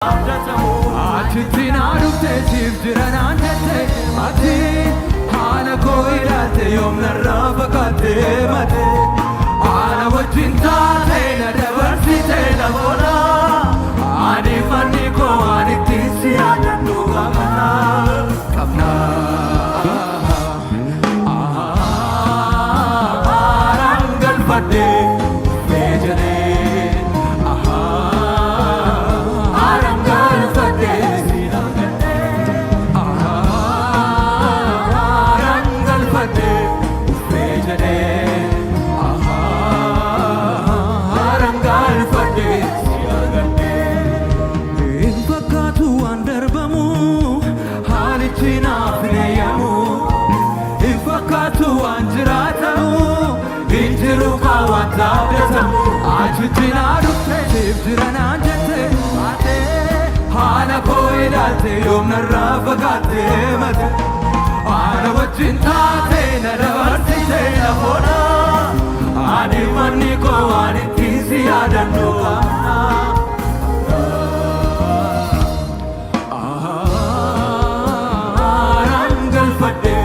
Achitina dufte siif jiran jette ati haala koo ilaalte yoomna irraa fakkaate mate haala wajjin taate na dabarsite na boona ani manni koo waan ittiin si yaadannu qabna aaraan galfadhe Achitina dufte siif jiran jette ati haala koo ilaalte yoomna irraa fakkaate mate haala wajjin taate na dabarsite na boona ani manni koo waan ittiin si yaadannu aaraan galfadhe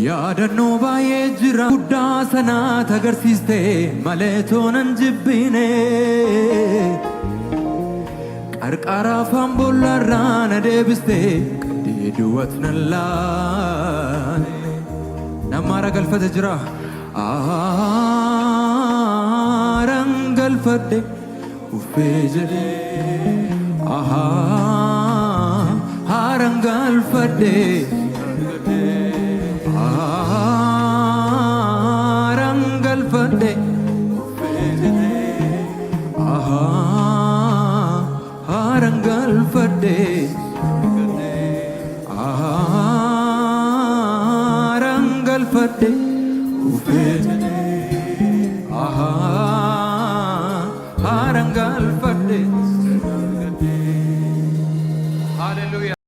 yaadannoo baay'ee jira guddaa sanaat agarsiiste malee toonan jibbine qarqara afaan bollaarraa na deebiste qaddee duwwatnan laale namaara galfate jira aaraan galfadhe uffee jedhee aaraan galfadhe Fade, ufete, arangal fade. Hallelujah.